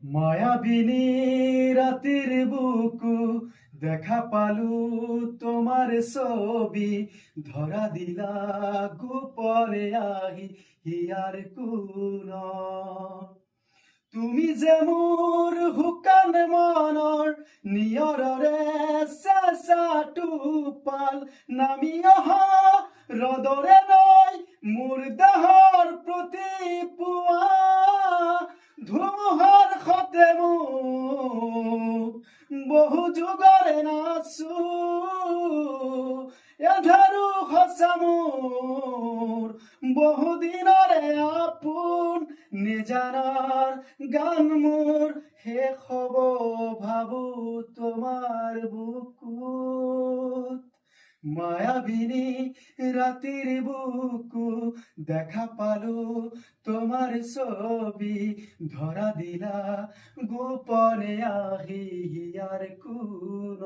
মায়াবিনী রাতের বুকু দেখা পালু তোমার ছবি ধরা দিলা গোপনে আহি হিয়ার কোন তুমি যে মোর হুকান মনৰ নিয়ৰৰে চেঁচা টোপাল নামি অহা ৰদৰে নৈ মোৰ দেহৰ প্ৰতি পুৱা ধুমুহাৰ সতে মোক বহু যুগৰে নাচো এধাৰো সঁচা মোৰ বহুদিনৰে আপোন নিজানাৰ গান মোৰ শেষ হ'ব ভাবো তোমাৰ বুকুত মায়াবিনী রাতের বুকু দেখা পালো তোমার ছবি ধরা দিলা গোপনে আহি হিয়ার কোন